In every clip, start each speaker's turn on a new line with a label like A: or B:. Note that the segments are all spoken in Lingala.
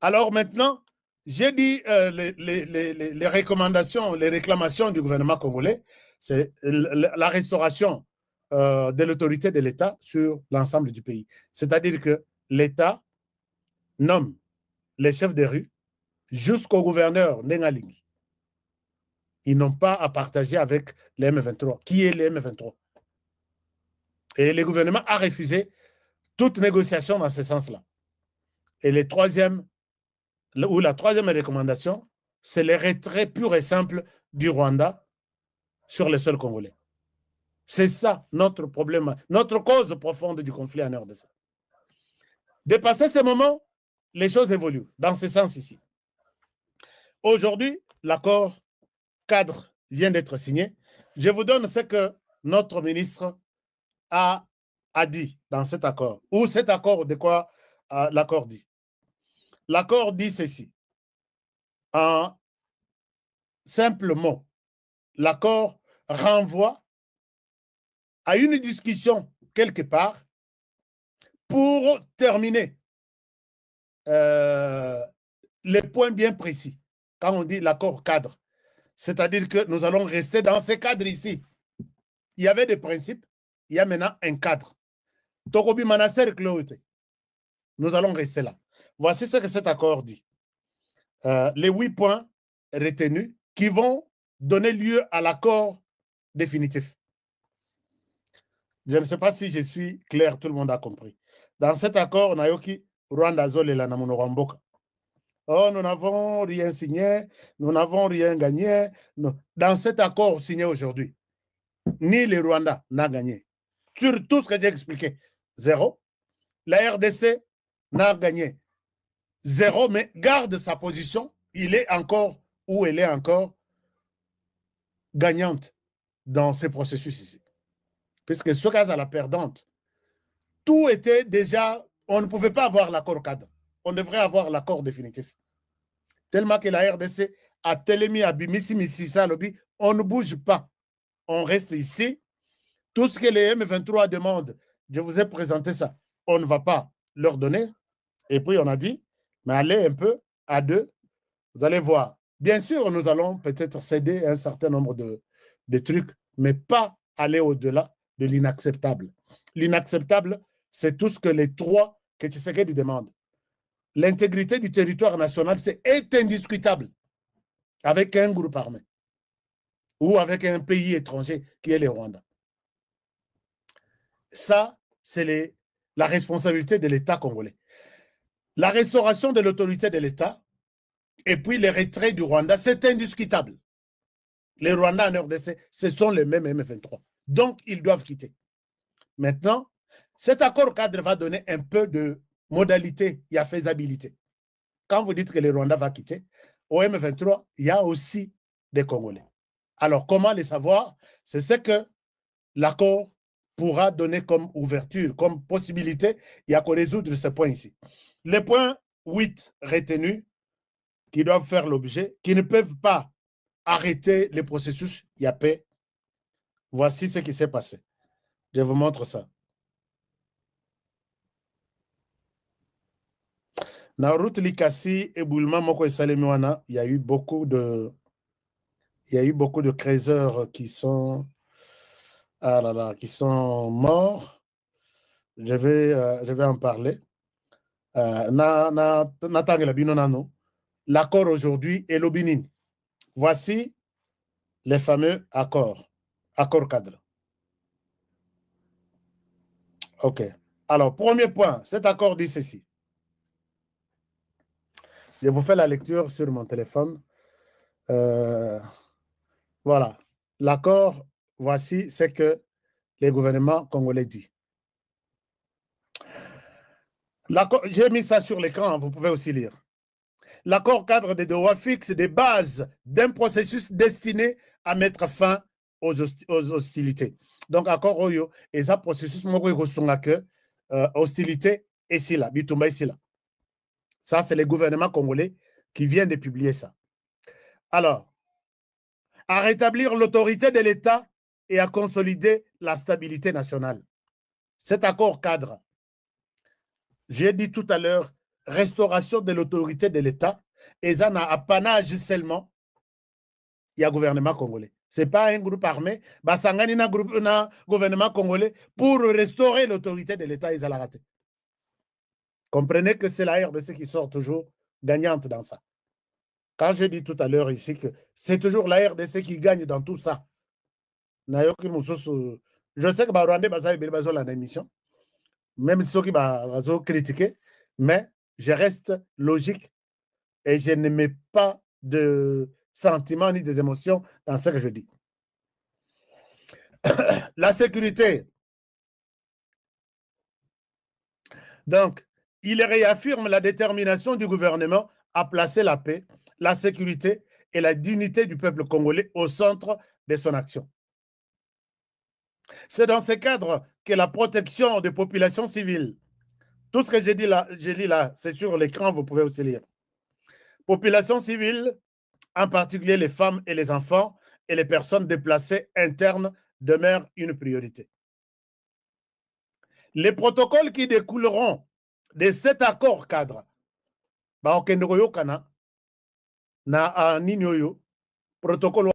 A: Alors maintenant, j'ai dit les recommandations, les réclamations du gouvernement congolais, c'est la restauration de l'autorité de l'État sur l'ensemble du pays. C'est-à-dire que l'État nomme les chefs de rue jusqu'au gouverneur Nengalingi. Ils n'ont pas à partager avec les M23. Qui est les M23? Et le gouvernement a refusé toute négociation dans ce sens-là. Et la troisième recommandation, c'est le retrait pur et simple du Rwanda sur le sol congolais. C'est ça notre problème, notre cause profonde du conflit en RDC. Dépassé ce moment, les choses évoluent dans ce sens ici. Aujourd'hui, l'accord cadre vient d'être signé. Je vous donne ce que notre ministre a dit dans cet accord. Ou cet accord, de quoi l'accord dit? L'accord dit ceci. En simple mot, l'accord renvoie à une discussion quelque part pour terminer les points bien précis. Quand on dit l'accord cadre, c'est-à-dire que nous allons rester dans ce cadre ici. Il y avait des principes, il y a maintenant un cadre. Tokobi Manaser Clote. Nous allons rester là. Voici ce que cet accord dit. Les 8 points retenus qui vont donner lieu à l'accord définitif. Je ne sais pas si je suis clair, tout le monde a compris. Dans cet accord, on a yoki Rwanda Zol et la Namunoramboka. Oh, nous n'avons rien signé, nous n'avons rien gagné. Dans cet accord signé aujourd'hui, ni le Rwanda n'a gagné. Sur tout ce que j'ai expliqué, 0. La RDC n'a gagné 0, mais garde sa position. Il est encore, ou elle est encore, gagnante dans ce processus ici. Puisque ce cas à la perdante, tout était déjà, on ne pouvait pas avoir l'accord cadre. On devrait avoir l'accord définitif. Tellement que la RDC a télémis à Bimisi, Mississa, Lobby, on ne bouge pas. On reste ici. Tout ce que les M23 demandent, je vous ai présenté ça. On ne va pas leur donner. Et puis on a dit, mais allez un peu à 2. Vous allez voir. Bien sûr, nous allons peut-être céder un certain nombre de trucs, mais pas aller au-delà de l'inacceptable. L'inacceptable, c'est tout ce que les 3 que Tshisekedi demande. L'intégrité du territoire national, est indiscutable avec un groupe armé ou avec un pays étranger qui est le Rwanda. Ça, c'est la responsabilité de l'État congolais. La restauration de l'autorité de l'État et puis le retrait du Rwanda, c'est indiscutable. Les Rwandais en RDC, ce sont les mêmes M23. Donc, ils doivent quitter. Maintenant, cet accord cadre va donner un peu de modalité, il y a faisabilité. Quand vous dites que le Rwanda va quitter, au M23, il y a aussi des Congolais. Alors, comment les savoir? C'est ce que l'accord pourra donner comme ouverture, comme possibilité. Il y a qu'à résoudre ce point ici. Les points 8 retenus qui doivent faire l'objet, qui ne peuvent pas arrêter le processus, il y a paix. Voici ce qui s'est passé. Je vous montre ça. Dans route Likasi et Boulma Moko et Salemiwana, il y a eu beaucoup de creuseurs qui sont morts. Je vais en parler. L'accord aujourd'hui est l'Obinin. Voici les fameux accords cadre. OK. Alors, premier point, cet accord dit ceci. Je vous fais la lecture sur mon téléphone. Voilà. L'accord, voici ce que le gouvernement congolais dit. J'ai mis ça sur l'écran, vous pouvez aussi lire. L'accord cadre des droits fixe des bases d'un processus destiné à mettre fin aux hostilités. Donc, accord Oyo, et ça, processus, hostilité, et si là, Bitumba, ici là. Ça, c'est le gouvernement congolais qui vient de publier ça. Alors, à rétablir l'autorité de l'État et à consolider la stabilité nationale. Cet accord cadre, j'ai dit tout à l'heure, restauration de l'autorité de l'État, et ça n'a apanage seulement, il y a gouvernement congolais. Ce n'est pas un groupe armé, Basangani na gouvernement congolais pour restaurer l'autorité de l'État et raté. Comprenez que c'est la RDC qui sort toujours gagnante dans ça. Quand je dis tout à l'heure ici que c'est toujours la RDC qui gagne dans tout ça. Je sais que les Rwandais ont la émission, même ceux qui ont critiqué, mais je reste logique et je ne mets pas de sentiments ni des émotions dans ce que je dis. La sécurité. Donc, il réaffirme la détermination du gouvernement à placer la paix, la sécurité et la dignité du peuple congolais au centre de son action. C'est dans ce cadre que la protection des populations civiles, tout ce que j'ai dit là, c'est sur l'écran, vous pouvez aussi lire. Population civile, en particulier les femmes et les enfants et les personnes déplacées internes demeurent une priorité. Les protocoles qui découleront de cet accord cadre, protocole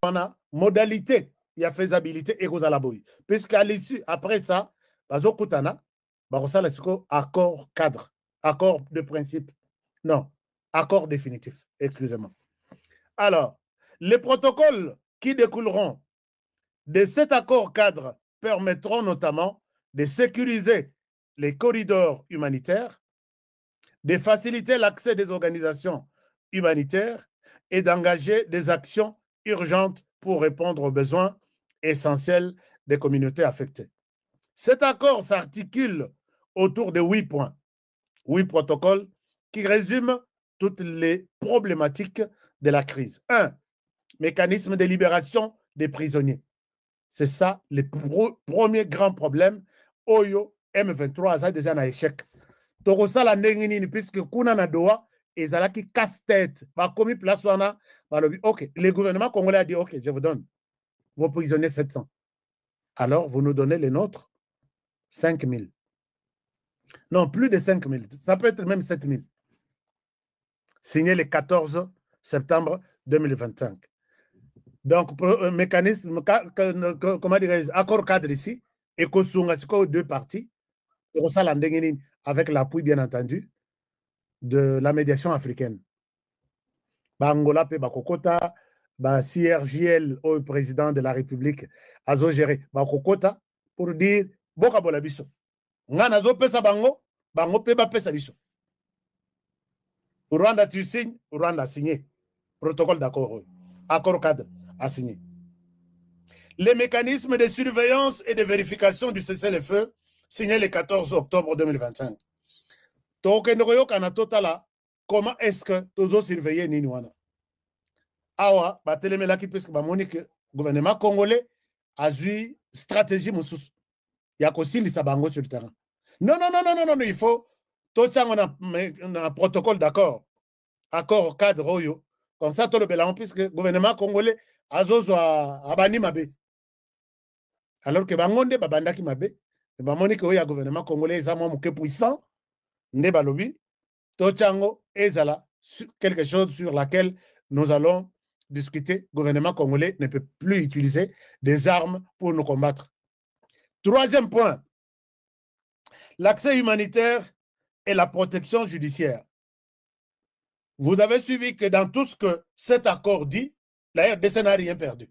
A: modalité, il y a faisabilité et puisqu'à l'issue, après ça, accord cadre, accord de principe, non, accord définitif, excusez-moi. Alors, les protocoles qui découleront de cet accord cadre permettront notamment de sécuriser les corridors humanitaires, de faciliter l'accès des organisations humanitaires et d'engager des actions urgentes pour répondre aux besoins essentiels des communautés affectées. Cet accord s'articule autour de 8 points, 8 protocoles qui résument toutes les problématiques de la crise. 1. Mécanisme de libération des prisonniers. C'est ça le premier grand problème. Oyo M23 a déjà un échec. Donc ça la nengini puisque kuna na doa ezalaki casse-tête. Ba komi place wana OK, le gouvernement congolais a dit OK, je vous donne vos prisonniers 700. Alors vous nous donnez les nôtres 5000. Non, plus de 5000. Ça peut être même 7000. Signé le 14 septembre 2025. Donc, mécanisme, comment dirais-je, accord cadre ici, et que deux parties, avec l'appui, bien entendu, de la médiation africaine. Angola, Bakokota, CRJL, au président de la République, azo géré Bakokota, pour dire, Boka Bolabiso. Ngana zo pesa bango, bango peba pesa biso. Rwanda, tu signes, Rwanda a signé. Protocole d'accord, accord cadre a signé. Les mécanismes de surveillance et de vérification du cessez-le-feu signé le 14 octobre 2025. Comment est-ce que tu as surveillé Ninouana? Awa, batelemela puisque le gouvernement congolais a eu stratégie moussous. Il y a aussi les sabango sur le terrain. Non, il faut un protocole d'accord. Accord cadre oyo. Comme ça, tout le bélan, puisque le gouvernement congolais a abani mabe. Alors que bangonde babandaki mabe, bamoni que le gouvernement congolais est vraiment puissant, nde balobi, tochango ezala quelque chose sur laquelle nous allons discuter. Le gouvernement congolais ne peut plus utiliser des armes pour nous combattre. Troisième point, l'accès humanitaire et la protection judiciaire. Vous avez suivi que dans tout ce que cet accord dit, la RDC n'a rien perdu.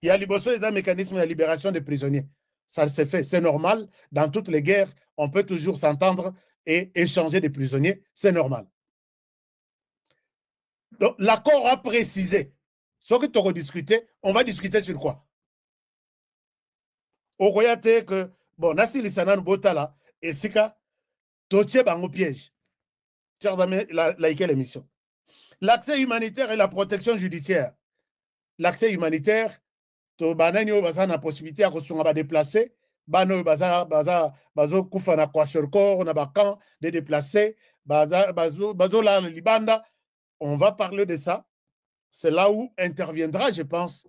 A: Il y a un mécanisme de libération des prisonniers. Ça se fait, c'est normal. Dans toutes les guerres, on peut toujours s'entendre et échanger des prisonniers, c'est normal. Donc, l'accord a précisé. Ce que tu as discuté, on va discuter sur quoi? Au Royauté que, bon, Nassi Lissanan Botala et Sika, Toche Bango piège. Chers amis, likez l'émission. L'accès humanitaire et la protection judiciaire. L'accès humanitaire, to banani baza na possibilité ya kosunga ba déplacer, bano bazo kufa na kwashorko na bakan de déplacer, bazo la libanda. On va parler de ça. C'est là où interviendra, je pense,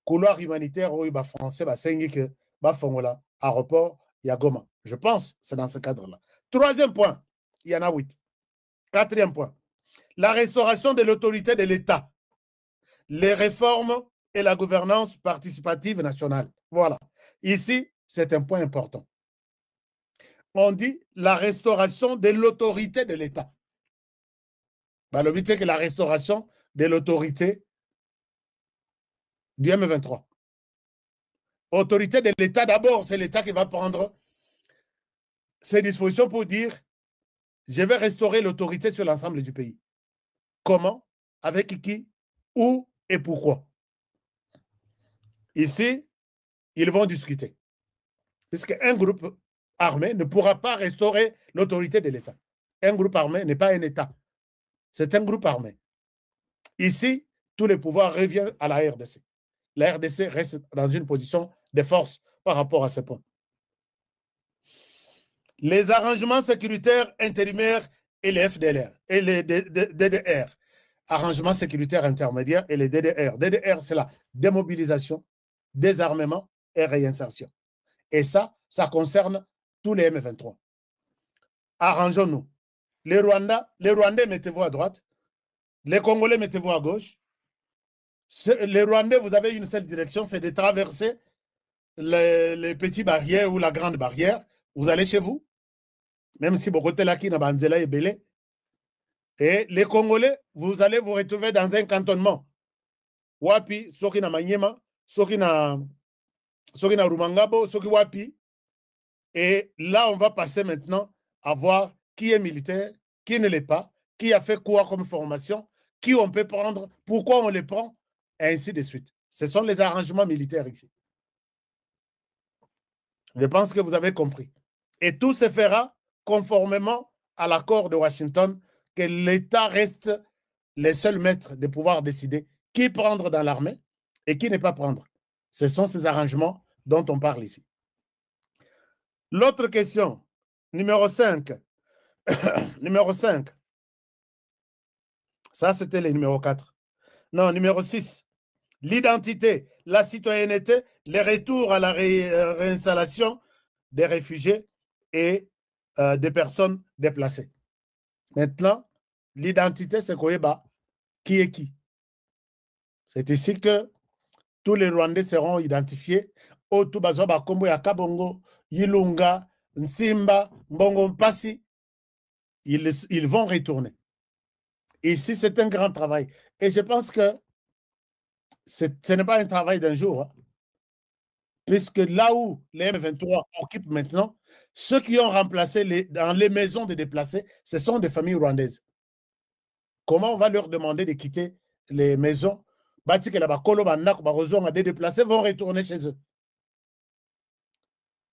A: couloir humanitaire où ba français ba sengi que ba fongola aéroport ya Goma. Je pense c'est dans ce cadre-là. Troisième point, Il y en a 8. Quatrième point. La restauration de l'autorité de l'État. Les réformes et la gouvernance participative nationale. Voilà. Ici, c'est un point important. On dit la restauration de l'autorité de l'État. Bah, le but, c'est que la restauration de l'autorité du M23. Autorité de l'État, d'abord, c'est l'État qui va prendre ses dispositions pour dire je vais restaurer l'autorité sur l'ensemble du pays. Comment? Avec qui? Où et pourquoi? Ici, ils vont discuter. Puisqu'un groupe armé ne pourra pas restaurer l'autorité de l'État. Un groupe armé n'est pas un État. C'est un groupe armé. Ici, tous les pouvoirs reviennent à la RDC. La RDC reste dans une position de force par rapport à ce point. Les arrangements sécuritaires intérimaires et les FDLR et les DDR. Arrangements sécuritaires intermédiaires et les DDR. DDR, c'est la démobilisation, désarmement et réinsertion. Et ça concerne tous les M23. Arrangeons-nous. Les Rwandais, mettez-vous à droite. Les Congolais, mettez-vous à gauche. Les Rwandais, vous avez une seule direction, c'est de traverser les petites barrières ou la grande barrière. Vous allez chez vous. Même si Bokote Laki na Banzela est belé. Et les Congolais, vous allez vous retrouver dans un cantonnement. Wapi, Soki na Manyema, Soki na Rumangabo, Soki Wapi. Et là, on va passer maintenant à voir qui est militaire, qui ne l'est pas, qui a fait quoi comme formation, qui on peut prendre, pourquoi on les prend, et ainsi de suite. Ce sont les arrangements militaires ici. Je pense que vous avez compris. Et tout se fera conformément à l'accord de Washington, que l'État reste les seuls maîtres de pouvoir décider qui prendre dans l'armée et qui ne pas prendre. Ce sont ces arrangements dont on parle ici. L'autre question, numéro 5. Numéro 5. Ça, c'était le numéro 4. Non, numéro 6. L'identité, la citoyenneté, les retours à la réinstallation des réfugiés et des personnes déplacées. Maintenant, l'identité, c'est quoi? Qui est qui? C'est ici que tous les Rwandais seront identifiés. Otubazoba Kombo ya Kabongo, Yilunga, Nsimba, Mbongo Mpasi. Ils vont retourner. Ici, c'est un grand travail. Et je pense que ce n'est pas un travail d'un jour. Hein. Puisque là où les M23 occupent maintenant, ceux qui ont remplacé dans les maisons de déplacés, ce sont des familles rwandaises. Comment on va leur demander de quitter les maisons? Des déplacés vont retourner chez eux.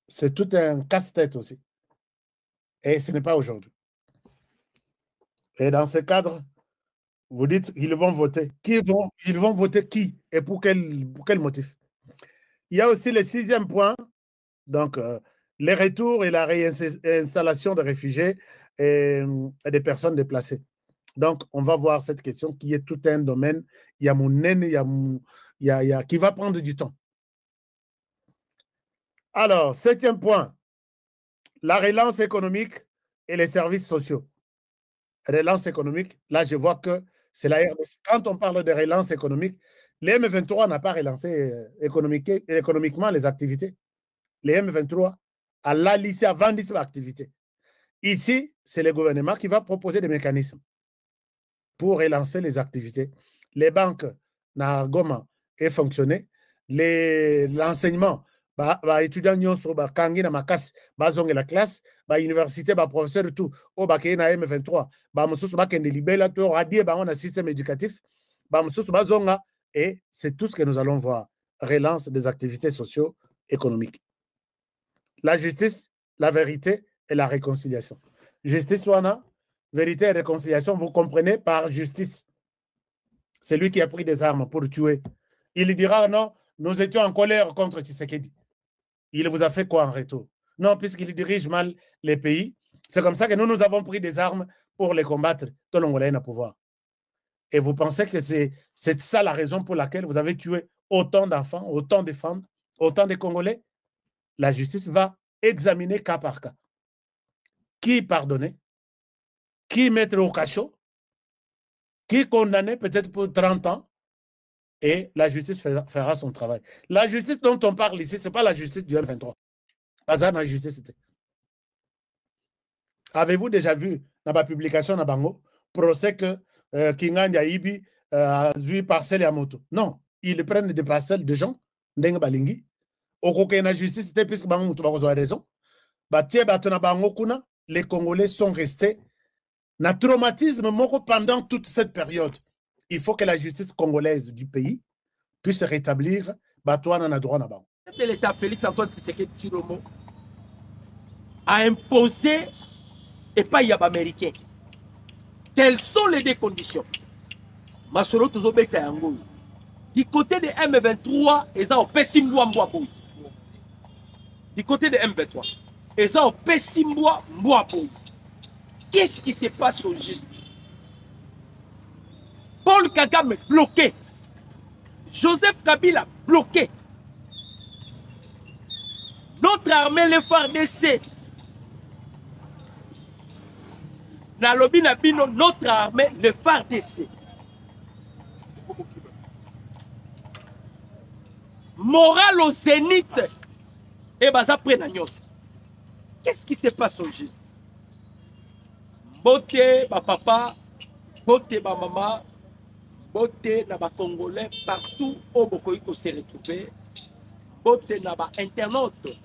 A: C'est tout un casse-tête aussi. Et ce n'est pas aujourd'hui. Et dans ce cadre, vous dites qu'ils vont voter. Ils vont voter qui? Et pour quel motif? Il y a aussi le 6e point, donc les retours et la réinstallation des réfugiés et des personnes déplacées. Donc, on va voir cette question qui est tout un domaine. Il y a mon naine, qui va prendre du temps. Alors, 7e point, la relance économique et les services sociaux. Relance économique, là, je vois que c'est la RDC. Quand on parle de relance économique, les M23 n'a pas relancé économiquement les activités. Les M23 a la lycée avant cette activité. Ici, c'est le gouvernement qui va proposer des mécanismes pour relancer les activités. Les banques, na Goma, est fonctionné. L'enseignement, étudiants nyonso kangi na makasi bazonge la classe, université, professeur tout, au bakeye na M23, mosusu bakende libela to radie on a système éducatif, mosusu bazonga, et c'est tout ce que nous allons voir. Relance des activités socio-économiques. La justice, la vérité et la réconciliation. Justice wana, vérité et réconciliation, vous comprenez par justice. C'est lui qui a pris des armes pour tuer. Il dira non, nous étions en colère contre Tshisekedi. Il vous a fait quoi en retour? Non, puisqu'il dirige mal les pays. C'est comme ça que nous avons pris des armes pour les combattre. Tout le monde a pouvoir. Et vous pensez que c'est ça la raison pour laquelle vous avez tué autant d'enfants, autant de femmes, autant de Congolais? La justice va examiner cas par cas. Qui pardonner? qui mettre au cachot, qui condamner peut-être pour 30 ans, et la justice fera son travail. La justice dont on parle ici, ce n'est pas la justice du M23. Pas ça, la justice. Avez-vous déjà vu dans ma publication dans Bango, procès que Kingandi Aibi a vu parcelle à moto? Non, ils prennent des parcelles de gens, Ndeng Balingi. Au coquet la justice, c'était puisque Bango a raison. Les Congolais sont restés dans le traumatisme pendant toute cette période. Il faut que la justice congolaise du pays puisse rétablir Batouana na droit na bango.
B: L'État Félix Antoine Tshisekedi Tshilombo a imposé et pas y a américain. Quelles sont les deux conditions? Masolo Tozobeka Yango. Du côté de M23, ils ont Pessimboa Mbouaboui. Du côté de M23, ils ont Pessimboa Mbouaboui. Qu'est-ce qui se passe au juste? Paul Kagame bloqué. Joseph Kabila bloqué. Notre armée, le FARDC. Nalobi Nabino, notre armée, le FARDC. Moral au zénith. Et baza prenagnos. Qu'est-ce qui se passe au juste? Bote, ma papa, bote, ma maman, bote, na ba Congolais, partout où Bokoïko s'est retrouvé. Bote, na ba internaute.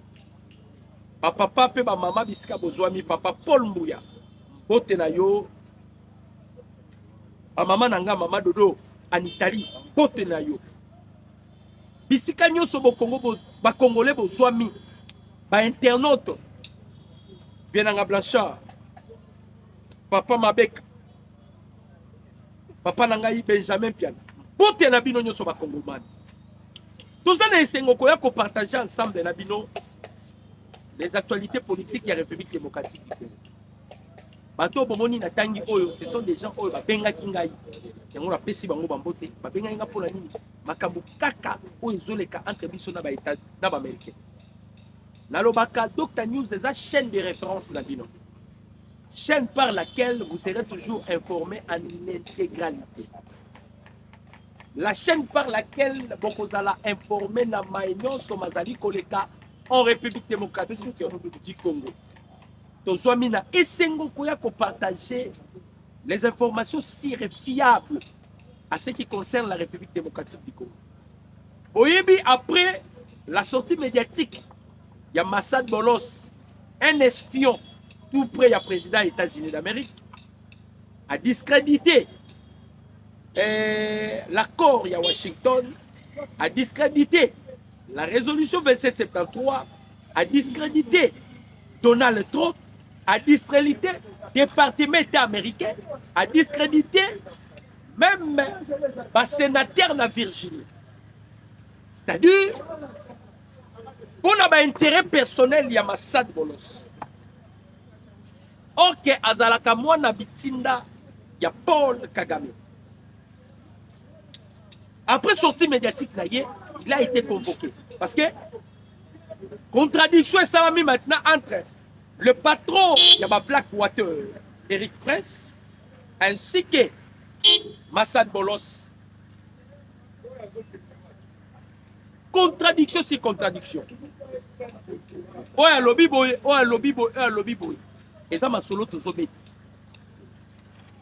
B: Ma papa, pe ma maman, bisika bozwami, papa Paul Mbouya. Bote na yo. Ma maman nanga, maman Dodo, en Italie. Bote na yo. Bisika nyoso bo Congo, ba Congolais bozwami. Ba internaute. Bienanga Blanchard. Papa Mabek. Papa Nangaï Benjamin Piana. Bote na bino nyoso ba Congomani. Tout ça n'est pas qu'on partage ensemble na bino les actualités politiques de la République démocratique du Congo. Bato bomoni na tangi oyo, ce sont des gens oyo ba benga kingai. Yango na pesi bango bambote, ba benga nga pour la nini. Makambo kaka oyo zoleka entre biso na ba état na ba américain. Na lobaka Dr News des chaîne de référence na bino. Chaîne par laquelle vous serez toujours informé en intégralité. La chaîne par laquelle Bokozala informé na Maïnon Somazali Koleka en République démocratique du Congo. Tozouamina Essengo Koya ko partager les informations si fiables à ce qui concerne la République démocratique du Congo. Oyebi, après la sortie médiatique, il y a Massad Bolos, un espion tout près du président des États-Unis d'Amérique, a discrédité l'accord à Washington, a discrédité la résolution 2773, a discrédité Donald Trump, a discrédité le département d'État américain, a discrédité même le sénateur de Virginie. C'est-à-dire, on a un intérêt personnel, il y a Massad Bolos. Or que Azalaka Mwana Bitinda, il y a Paul Kagame. Après sortie médiatique, il a été convoqué. Parce que contradiction est salami maintenant entre le patron de Blackwater, Eric Prince, ainsi que Massad Bolos. Contradiction sur contradiction. Ouais, lobby boy, ouais, lobby boy, ouais, lobby boy. Et ça m'a solo toujours bête.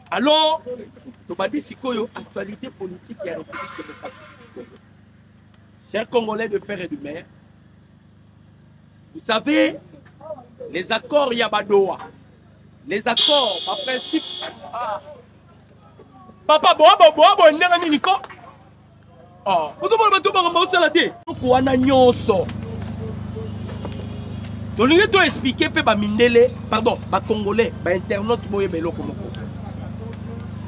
B: Alors, tu m'as dit, c'est quoi l'actualité politique de la République démocratique? Chers Congolais de père et de mère, vous savez, les accords Yabadoa, les accords, par principe. Ah. Papa, boa, n'est-ce Nico? Ah, vous avez tout expliquer, pardon, Congolais, internaute,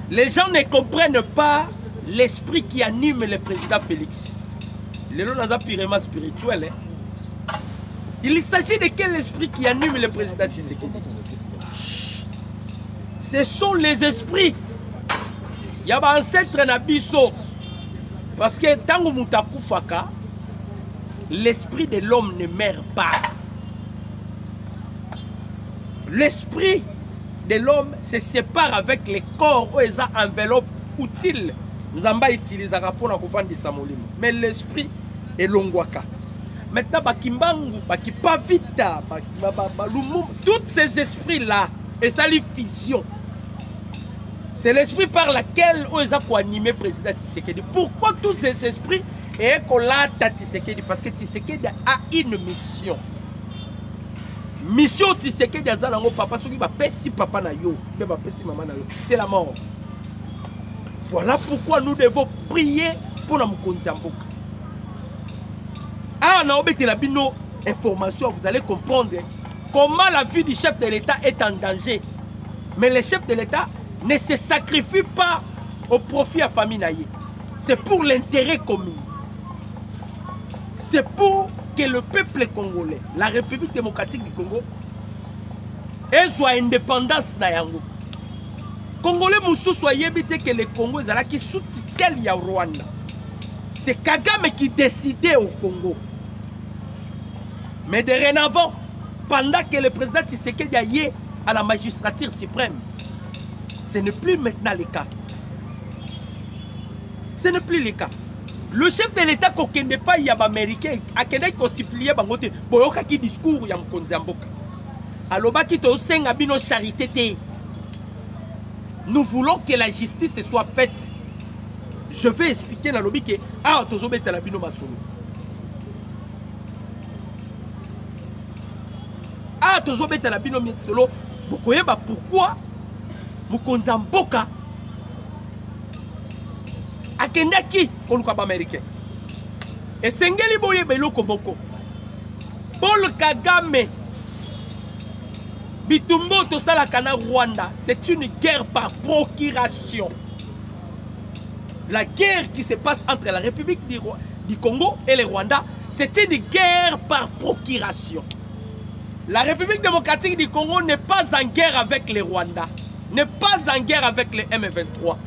B: les gens ne comprennent pas l'esprit qui anime le président Félix. Les gens sont purement spirituels. Hein? Il s'agit de quel esprit qui anime le président Tshisekedi? Ce sont les esprits. Il y a un ancêtre Nabiso. Parce que tant que Moutakoufaka, l'esprit de l'homme ne meurt pas. L'esprit de l'homme se sépare avec les corps où ils ont enveloppe utile. Nzamba utilisera pour kovandisa molimo. Mais l'esprit est longwaka. Maintenant, Bakimbangu, Bakipavita, Lumum, tous ces esprits-là, et ça les fusion. C'est l'esprit par lequel ils ont animé le président Tshisekedi. Pourquoi tous ces esprits et qu'on l'a Tshisekedi? Parce que Tshisekedi a une mission. Mission Tshisekedi a zanango papa, ceux qui va pesi papa na yo, va pesi maman na yo, c'est la mort. Voilà pourquoi nous devons prier pour la Mukonzi Mboka. Ah, on a obéi la bino information, vous allez comprendre comment la vie du chef de l'État est en danger. Mais le chef de l'État ne se sacrifie pas au profit de la famille naïe. C'est pour l'intérêt commun. C'est pour que le peuple congolais, la République démocratique du Congo, ait soit indépendance na yango. Congolais moussou soit yébité que le Congo est là qui sous-titel ya Rwanda. C'est Kagame qui décidait au Congo. Mais dorénavant, pendant que le président Tshisekedi a yé à la magistrature suprême, ce n'est plus maintenant le cas. Ce n'est plus le cas. Le chef de l'État qui n'est pas américain, a quelqu'un qui supplié bangote, boyoka qui discours ya Mukonzi Mboka. Aloba ki to senga bino charité te. Nous voulons que la justice soit faite. Je vais expliquer dans lobby que ah tozo beta la bino masolo. Ah tozo beta la bino masolo. Pourquoi Mukonzi Mboka akendaki koluka ba américain. Et sengeli boye beloko boko. Paul Kagame Bitumbo tosala kana Rwanda, c'est une guerre par procuration. La guerre qui se passe entre la République du Congo et le Rwanda, c'est une guerre par procuration. La République démocratique du Congo n'est pas en guerre avec le Rwanda, n'est pas en guerre avec le M23.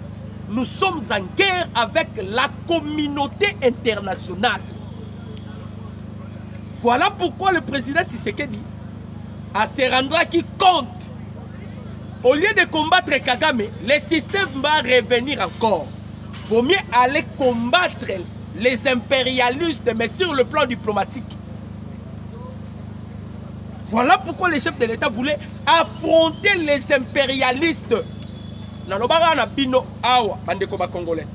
B: Nous sommes en guerre avec la communauté internationale. Voilà pourquoi le président Tshisekedi à se rendre qui compte. Au lieu de combattre Kagame, le système va revenir encore. Vaut mieux aller combattre les impérialistes, mais sur le plan diplomatique. Voilà pourquoi le chef de l'État voulait affronter les impérialistes. Nanobara na bino awa bandeko ba congolais.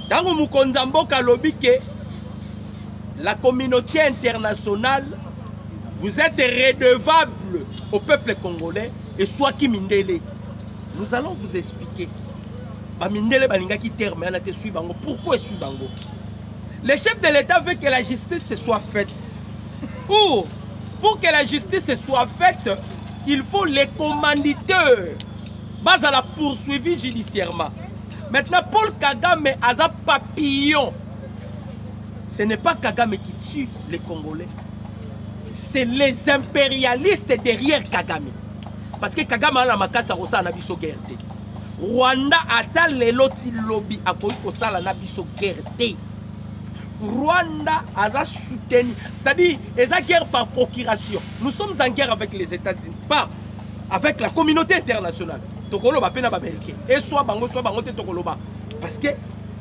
B: Dango Mukonzi Mboka lobi ke la communauté internationale, vous êtes redevable au peuple congolais et soit qui mindele. Nous allons vous expliquer. Ba mindele balinga ki terme na te suivre bango. Pourquoi suivre bango? Le chef de l'État veut que la justice soit faite. Ou pour que la justice soit faite, il faut les commanditeurs. Base à la poursuivi judiciairement. Maintenant, Paul Kagame a un papillon. Ce n'est pas Kagame qui tue les Congolais. C'est les impérialistes derrière Kagame. Parce que Kagame a la makasa rosa na biso guerre. Rwanda ata lelo ti lobby a koyi kosala na biso guerre. Rwanda a soutenu. C'est-à-dire, ils ont guerre par procuration. Nous sommes en guerre avec les États-Unis, pas avec la communauté internationale. Tokoloba pena ba américain. Et soit bango te tokoloba. Parce que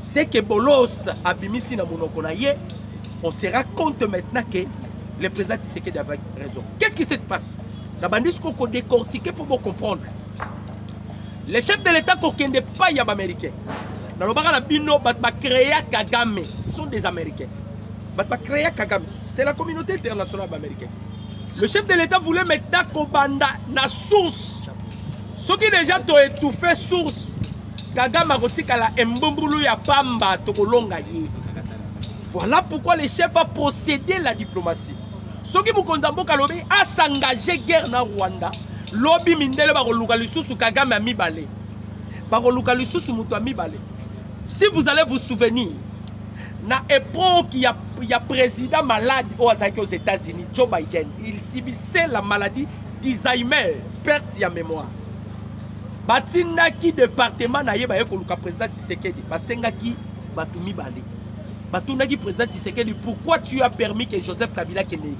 B: c'est que Bolos a bimisi na monoko na ye, on se rend compte maintenant que le président Tshisekedi avait raison. Qu'est-ce qui se passe? La bandit qu'on décortiquer pour vous comprendre. Les chefs de l'État qui ne pas yaba américain. Dans le bar bino bat créé Kagame, ce sont des Américains. Bat créé Kagame, c'est la communauté internationale américaine. Le chef de l'État voulait maintenant Kobanda na source. Ceux qui déjà t'ont étouffé source, Kagame a retiré la Mbomboulou ya Pamba Tokolonga ye. Voilà pourquoi le chef a procédé la diplomatie. Ceux qui Mukonzi Mboka lobi a s'engagé guerre na Rwanda. Lobby mindele ba koluka lisusu Kagame a mibale. Ba koluka lisusu mutu a mibale. Si vous allez vous souvenir, na époque il y a président malade aux États-Unis, Joe Biden, il subissait la maladie d'Alzheimer, perte de mémoire. Batinaki département na yeba koluka président Tshisekedi, basengaki batumi balé. Batunaki président Tshisekedi, pourquoi tu as permis que Joseph Kabila ait exil?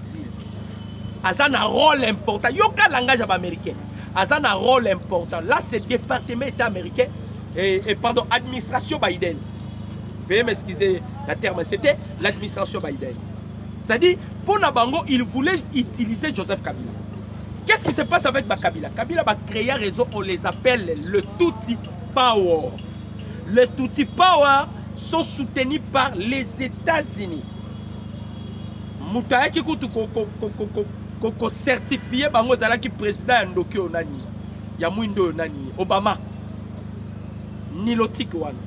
B: Azan a un rôle important. Yoka langage américain. a un rôle important. Là, c'est le département État américain et pardon, administration Biden. Veuillez m'excuser la terme, c'était l'administration Biden. C'est-à-dire, pour Nabango, il voulait utiliser Joseph Kabila. Qu'est-ce qui se passe avec Kabila? Kabila va créer un réseau, on les appelle le Tutsi Power. Le Tutsi Power sont soutenus par les États-Unis. Moutaye qui ko certifié bango zala ki président Ndoki onani ya mwindo nani Obama ni lotique wana.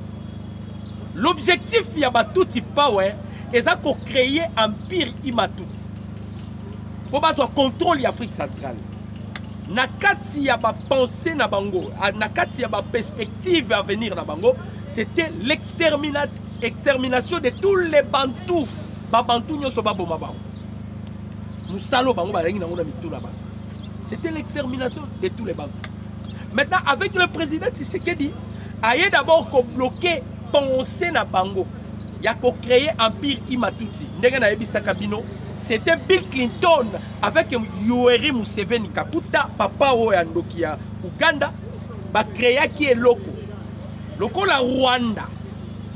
B: L'objectif ya Tutsi Power est de créer un empire Imatutsi. Pour avoir contrôle l'Afrique centrale. Nakati ya ba pensée na bango, nakati ya ba perspective à venir na bango, c'était l'extermination de tous les Bantous. Ba Bantous nyoso ba boma bango. Musalo bango ba rengi na ngona mitu là-bas. C'était l'extermination de tous les Bantous. Maintenant avec le président Tshisekedi, aye d'abord ko bloquer pensée na bango. Il a créé empire Imatutsi. C'était Bill Clinton avec Yoweri Museveni Kakuta, papa Oyandokia Uganda, a créé qui est loco. Loco la Rwanda.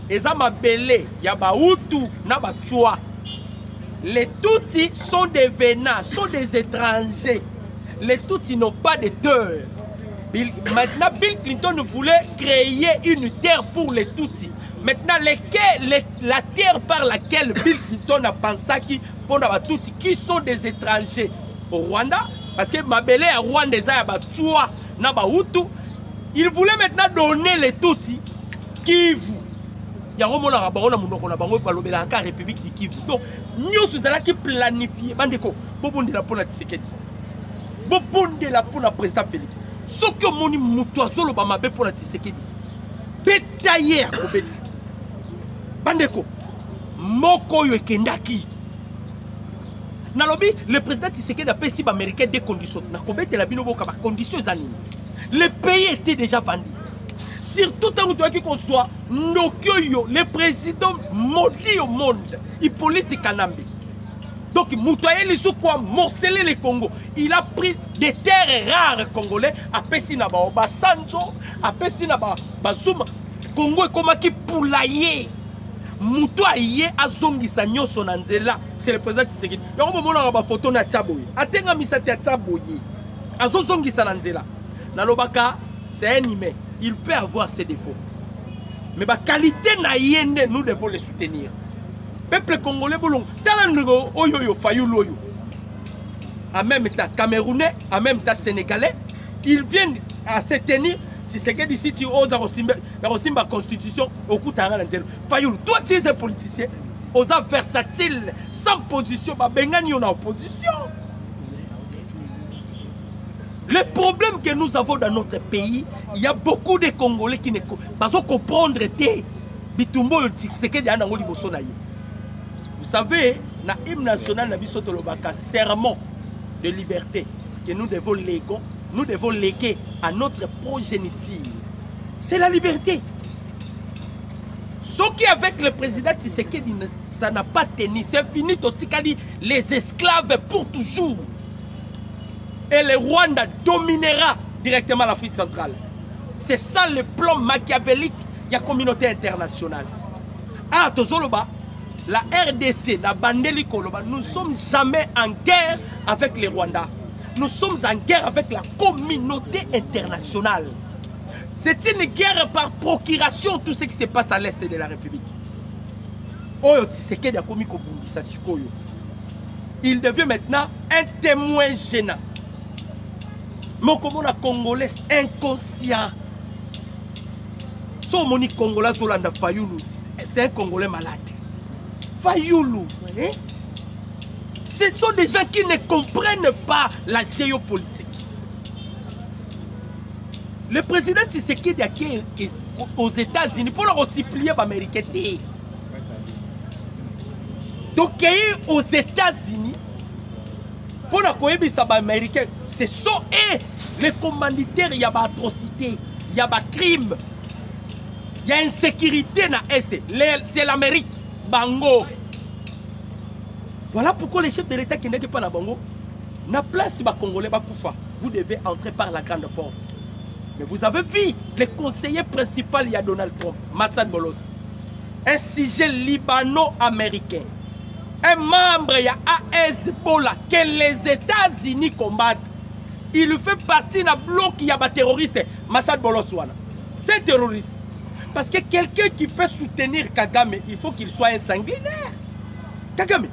B: Et ça m'a belé, ya ba Hutu na ba Chua. Les Tutsis sont des venants, sont des étrangers. Les Tutsis n'ont pas de terre. Maintenant, Bill Clinton voulait créer une terre pour les Tutsis. Maintenant, la terre par laquelle Bill Clinton a pensé qui sont des étrangers au Rwanda, parce que Mabele à Rwanda, il voulait maintenant donner les Tutsis Kivu. Il y a un République du Kivu. Donc, nous sommes qui planifier. Bandeko, Bobondi la pour la Tshisekedi. Bobondi la pour la président Félix. Ce que mon moutoir solo bamabe pour la Tshisekedi. Bétaillère, Bandeko, Moko Yekendaki. Nalobi, le président Tshisekedi a payé si américain des conditions. Nakobete la binoboka ba conditions anime. Le pays était déjà vendu. Surtout tant que qu'on soit Nokyo, le président maudit au monde, Hippolyte Kanambe. Donc, Moutaye les quoi morceler le Congo. Il a pris des terres rares congolais à Pessinaba, au Basanjo, à Pessinaba, Bazuma. Congo est comme qui poulailler. Moutaye a zongi sa nyoso nanzela. C'est le président Tshisekedi. Il y a un moment où on a photo na Tchaboye. Atenga misate à Tchaboye. A zongi sa nanzela. Nalobaka, c'est un humain. Il peut avoir ses défauts. Mais la qualité na yende, nous devons les soutenir. Peuple congolais, en même temps camerounais, en même temps sénégalais, ils viennent à se tenir. Si c'est que d'ici tu oses la constitution, au coup t'as rien à dire. Fayoul, toi tu es un politicien, oses versatile, sans position, bengani on a opposition. Le problème que nous avons dans notre pays, il y a beaucoup de Congolais qui ne pas comprendre des bitumbo c'est que vous savez, dans l'hymne national, le serment de liberté que nous devons léguer à notre progéniture. C'est la liberté. Ce qui avec le président Tshisekedi, ça n'a pas tenu. C'est fini, les esclaves pour toujours. Et le Rwanda dominera directement l'Afrique centrale. C'est ça le plan machiavélique de la communauté internationale. Ah, Tozoloba, la RDC, la Bandeli Koloba, nous ne sommes jamais en guerre avec les Rwandais. Nous sommes en guerre avec la communauté internationale. C'est une guerre par procuration, tout ce qui se passe à l'est de la République. Il devient maintenant un témoin gênant. Mais comment la Congolais inconscient. So moni Congolais Zolanda Fayoulou, c'est un Congolais malade. Fayoulou, hein? Ce sont des gens qui ne comprennent pas la géopolitique. Le président Tshisekedi est aux États-Unis pour leur aussi plier l'Amérique. Donc il est aux États-Unis pour la cohébis américain. Ce sont eux les commanditaires, il y a des atrocités, il y a des crimes, il y a insécurité dans l'Est. C'est l'Amérique, Bango. Voilà pourquoi les chefs de l'État qui n'est pas dans Bango, na place les Congolais ba koufa. vous devez entrer par la grande porte. Mais vous avez vu, le conseiller principal, il y a Donald Trump, Massad Bolos, un sujet libano-américain, un membre, il y a Hezbollah, que les États-Unis combattent. Il fait partie d'un bloc, il y a des terroristes. Massad Bolos, c'est un terroriste. Parce que quelqu'un qui peut soutenir Kagame, il faut qu'il soit un sanguinaire. Kagame,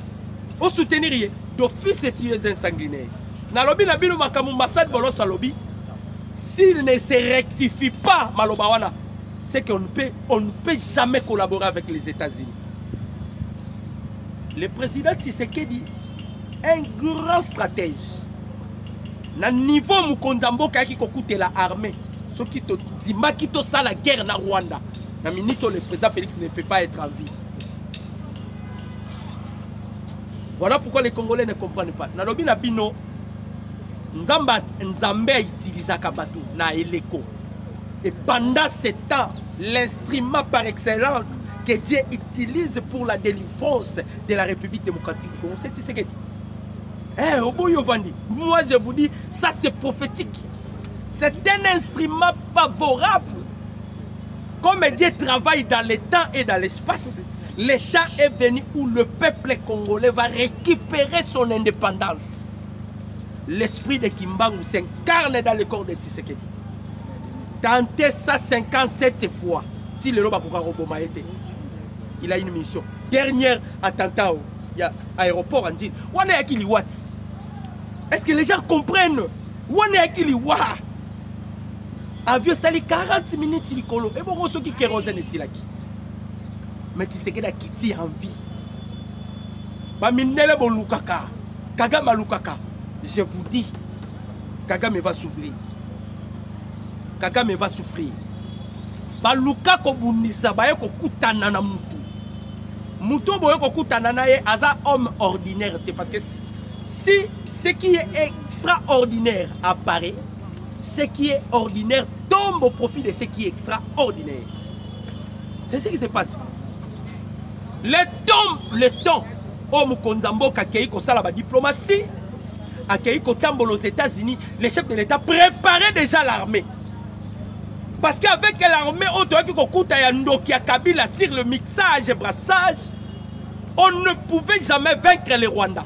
B: au soutenir, d'office, tu es un sanguinaire. Nalobi Nabino Makamu Massad Bolos à lobby. S'il ne se rectifie pas, Malobawana, c'est qu'on ne peut jamais collaborer avec les États-Unis. Le président Tshisekedi, un grand stratège. Na niveau Mukonzamboka qui coûte la armée, ce qui te dit Makito ça la guerre na Rwanda. Na minito le président Félix ne peut pas être en vie. Voilà pourquoi les Congolais ne comprennent pas. Nalobi Nabino Nzambe utilise Kabatou na Eleko. Et pendant ce temps, l'instrument par excellence que Dieu utilise pour la délivrance de la République démocratique du Congo, c'est ce qu'il dit. Eh, moi je vous dis, ça c'est prophétique. C'est un instrument favorable. Comme Dieu travaille dans le temps et dans l'espace, le temps est venu où le peuple congolais va récupérer son indépendance. L'esprit de Kimbangu s'incarne dans le corps de Tshisekedi. Tentez ça 57 fois. Si le Roba pourra Robomaete, il a une mission. Dernière attentat, il y a aéroport en Djinn. Est-ce que les gens comprennent? Avion sali 40 minutes il colo. Et bon, ceux qui kérosène ici là. Mais Tshisekedi a quitté en vie. Baminele bon Lukaka. Kagame Lukaka. Je vous dis, Kagame va souffrir. Kagame va souffrir. Baluka kobunisa baye kokutana na mutu. Mutu boye kokutana na ye aza homme ordinaire parce que si ce qui est extraordinaire apparaît, ce qui est ordinaire tombe au profit de ce qui est extraordinaire. C'est ce qui se passe. Le temps, oh Mukonzambo kakei ko sala ba diplomatie. Accueilli Kotambo aux États-Unis, les chefs de l'État préparaient déjà l'armée. Parce qu'avec l'armée, on doit qu'il Kabila sur le mixage et brassage, on ne pouvait jamais vaincre les Rwandais.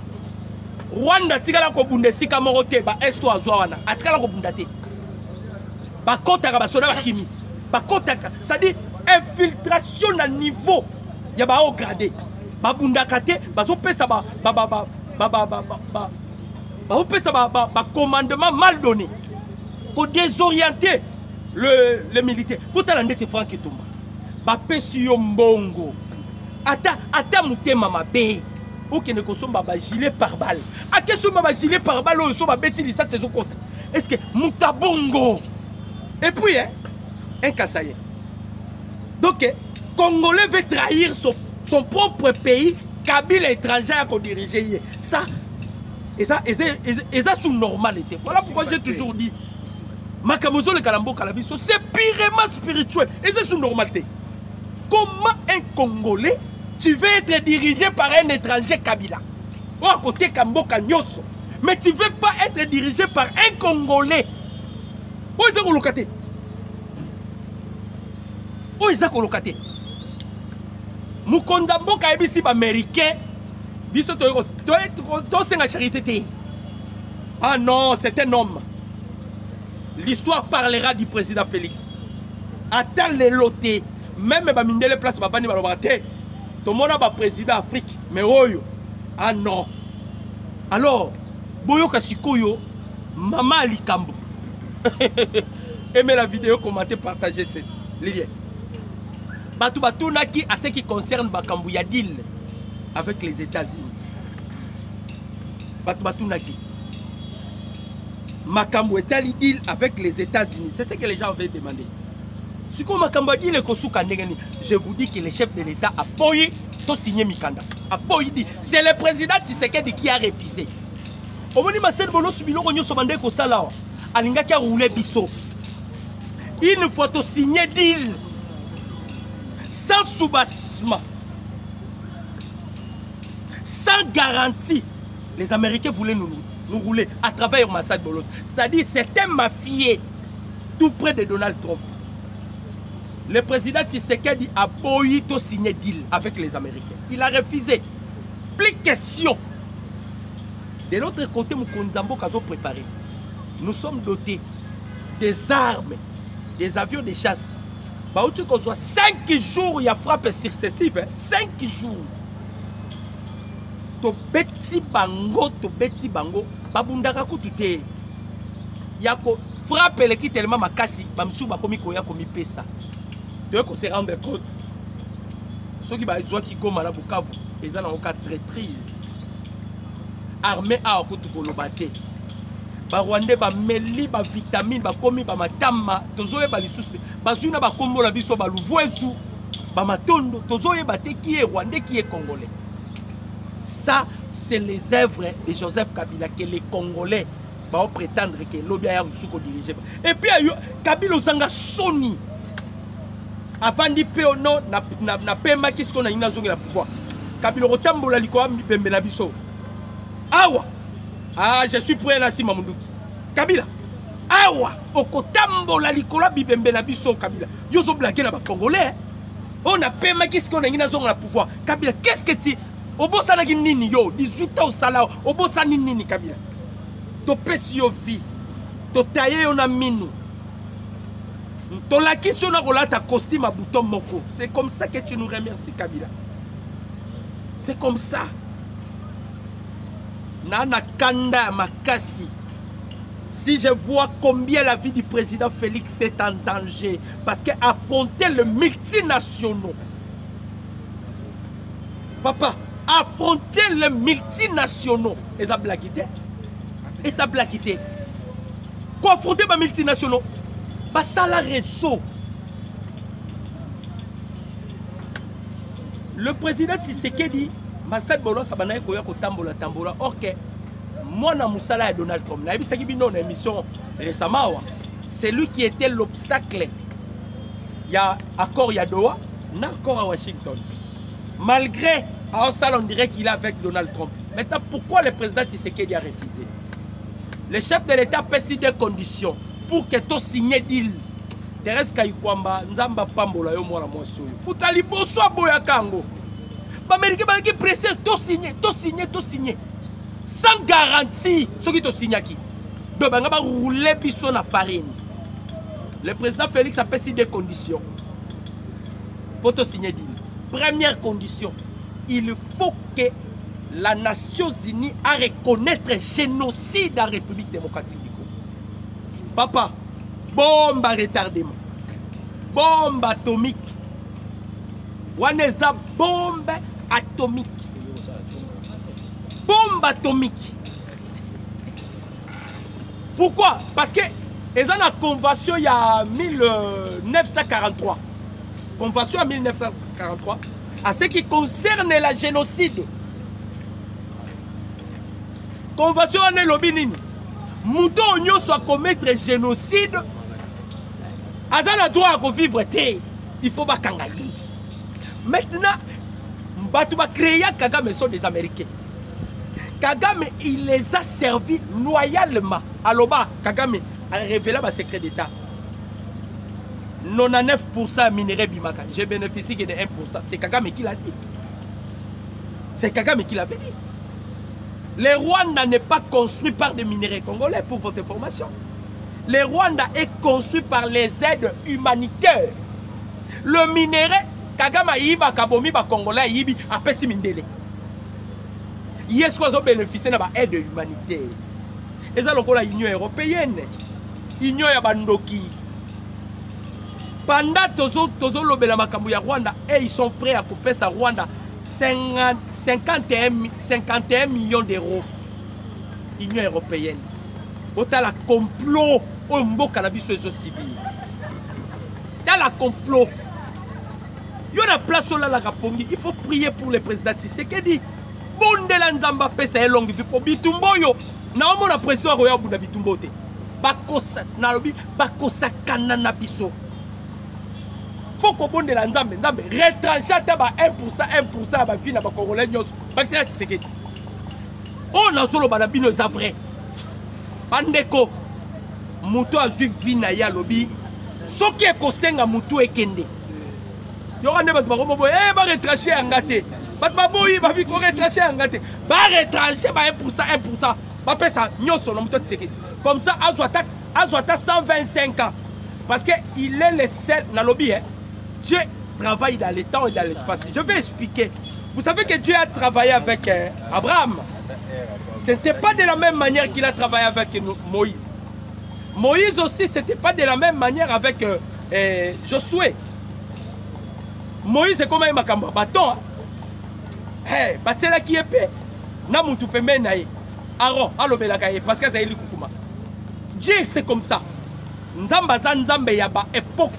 B: Rwanda, tigala ko bundesika morote ba esto azwana, atikala ko bundate. Ba kota ka basoda ba kimi. Ba kota, c'est-à-dire infiltration à niveau. Ya ba haut gradé. Ba bundakate, ba zo pesa ba on peut ça commandement mal donné pour désorienter le militaire. Vous avez c'est Franck Etomba. Ba pesio mbongo. Ata mutema mabe. Ou qui ne consomme ba gilet par balle. A question ba gilet par balle ou so ba beti li ça c'est au côté. Est-ce que mutabongo? Et puis un Kassaye. Donc Congolais veut trahir son propre pays. Kabila étranger à diriger ça. Et ça sous normalité. Voilà pourquoi j'ai toujours dit Makamozo le Kalambo Kalabiso, c'est purement spirituel. Et c'est sous normalité. Comment un Congolais, tu veux être dirigé par un étranger Kabila? Ou à côté Kambo Kanyoso. Mais tu ne veux pas être dirigé par un Congolais. Où est-ce que vous locatez? Où est-ce que vous locatez? Mukondambo Kaibisi américain. Ah non, c'est un homme. L'histoire parlera du président Félix. Attends les lotés. Même les places, tout le monde a président Afrique. Mais oyo. Ah non. Alors, Boyo Kasikoyo, Maman Alikambo. Aimez la vidéo, commentez, partagez cette lien. Batou Naki à ce qui concerne Bakambu Yadil avec les États-Unis. Batou Naki. Makambu est deal avec les États-Unis. C'est ce que les gens veulent demander. Si comme Makambu dit le Kosuka Negani, je vous dis que le chef de l'État a payé tout signé Mikanda. A payé. C'est le président Tshisekedi qui a refusé. Au moment où Marcel Bolo Subilo Ronyo Somande Kosala, Alinga qui a roulé Bisso. Il faut tout signer deal. Sans soubassement. Sans garantie. Les Américains voulaient nous nous rouler à travers Massad Bolos. C'est-à-dire, c'est un mafieux tout près de Donald Trump. Le président Tshisekedi a beau signer deal avec les Américains. Il a refusé. Plus question. De l'autre côté, Moukonzambo Kazo préparé. Nous sommes dotés des armes, des avions de chasse. Bah, où tu soit 5 jours, il y a frappe successive. 5 jours. To beti bango, babundaka kutute. Yako frappe le qui tellement makasi, bamsou bakomi koya komi pesa. Tu qu'on se rendre compte. Ceux qui va jouer qui comme à la Bukavu, ils ont encore traîtrise. Armée à Okutukolobate. Ba Rwandais ba meli ba vitamine ba komi ba matama, tozoye ba lisusu. Ba zuna ba kombo la biso ba luvoezu, ba matondo, tozoye ba te qui est Rwandais qui est Congolais. Ça, c'est les œuvres de Joseph Kabila que les Congolais vont prétendre que l'Obia Yarusuko dirige. Et puis, Kabila Ozanga Sony. Avant de dire non, na pema qu'est-ce qu'on a une zone de pouvoir. Kabila Rotambola Likoa Bembela Biso. Awa. Ah, je suis prêt là, si Mamouduki. Kabila. Awa. Okotambola Likola Bembela Biso Kabila. Yozo blagué na ba Congolais. On a pema qu'est-ce qu'on a une zone de pouvoir. Kabila, qu'est-ce que tu. Obosa na nini yo 18 ans sala obosa nini Kabila to pesi yo vie to tailler on a minu to la question na rola ta costume à bouton moko. C'est comme ça que tu nous remercies Kabila. C'est comme ça. Nana kanda makasi. Si je vois combien la vie du président Félix est en danger parce que affronter le multinationaux. Papa, affronter les multinationaux. Et ça blaguité. Et ça blaguité. Quoi affronter les multinationaux? Bah ça la réseau. Le président Tshisekedi, Massad Bolos, ça va koya ko tambola. Ok. Moi na musala et Donald Trump. Na ebisa ki bino na émission récemment. C'est lui qui était l'obstacle. Il y a accord ya Doha, na accord à Washington. Malgré à on dirait qu'il est avec Donald Trump. Maintenant, pourquoi le président Tshisekedi a refusé? Le chef de l'État peut signer des conditions pour que tu signes deal. Thérèse Kayikwamba, Nzamba Pambola, yo mwana mwasoyo. Utalibo so boya kango. L'Américain qui pressé, tu signer. Sans garantie, ce qui te signe qui. Donc, on va rouler biso na farine. Le président Félix a fait signer des conditions pour te signer deal. Première condition. Il faut que la Nations Unies a reconnaître le génocide en République démocratique du Congo. Papa, bombe à retardement, bombe atomique. Waneza bombe atomique. Bombe atomique. Pourquoi? Parce que ils ont la convention il y a 1943. Convention en 1943. À ce qui concerne la génocide. Convention en Lobinini. Mouton Onyo soit commettre génocide. Azana droit à vivre. Il faut pas kangayi. Maintenant, Mbatuba créer Kagame sont des Américains. Kagame, il les a servis loyalement. Alors, Kagame a révélé ma secret d'État. 99% minerai Bimaka. Je bénéficie que de 1%. C'est Kagame qui l'a dit. C'est Kagame qui l'avait dit. Le Rwanda n'est pas construit par des minéraux congolais, pour votre information. Le Rwanda est construit par les aides humanitaires. Le minerai, Kagame Iba Kabomi, Congolais, Ibi, Apesi Mindele. Est-ce qu'on a bénéficié de l'aide humanitaire? Et ça, c'est l'Union européenne. L'Union Yabandoki. Pendant Tozo Lobela Makambu ya Rwanda, et ils sont prêts à couper sa Rwanda 51 millions d'euros. Union européenne. Autant la complot au Mboka na biso ezo civil. Dans la complot. Il y a la place là la Kapongi. Il faut prier pour le président Tshisekedi. Bondela Nzamba pesa e longue vie pour Bitumbo yo. Na omo na président Roya Bunda Bitumbo te. Bakosa na lobi bakosa kanana biso. Faut qu'on bonde la Nzambe, Nzambe retrancher ba 1% ba vie na ba Congolais nyos. Parce que Tshisekedi. On a solo ba bino za vrai. bandeko mutu azwi vi na ye alobi soki ekosenga mutu ekende yoka nde bato bakomoboye baretrache yanga te bato baboyi babi koretrache yanga te baretrache ba 1% bapesa nyonso na mutu Tshisekedi comme ça azwa ata 125 ans parce que il est le seul na lobby Dieu travaille dans le temps et dans l'espace. Je vais expliquer. Vous savez que Dieu a travaillé avec Abraham. Ce n'était pas de la même manière qu'il a travaillé avec Moïse. Moïse aussi, ce n'était pas de la même manière avec Josué. Moïse est comme un macamba bâton. Hey, batela qui est paix. Na mutu pembe na ye. Aaron, alobela kaye parce que ça est kukuma. Dieu c'est comme ça. Nzamba za nzambe ya ba époque.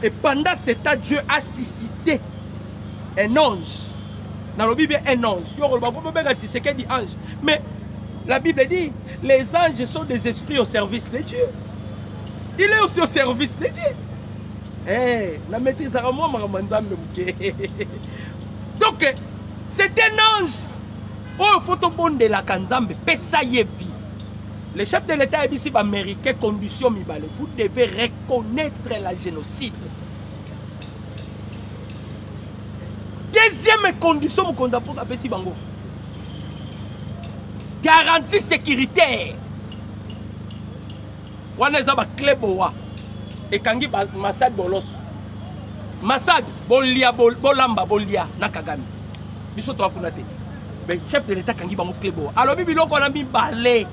B: Et pendant ce temps, Dieu a suscité un ange. Dans la Bible, un ange. Mais la Bible dit, les anges sont des esprits au service de Dieu. Il est aussi au service de Dieu. La maîtrise à moi, donc, c'est un ange. Oh, photo bonne de la Kanzambe, Pessaye vie. Le chef de l'État américain, condition mibale, vous devez reconnaître la génocide. Deuxième condition, garantie sécuritaire. Wana eza ba kleboa et kangi Massad Bolos. Massad bolia bolamba bolia na Kagame. Biso to akuna te. Mais chef de l'État kangi bango kleboa. Alors bibi loko na mi balé.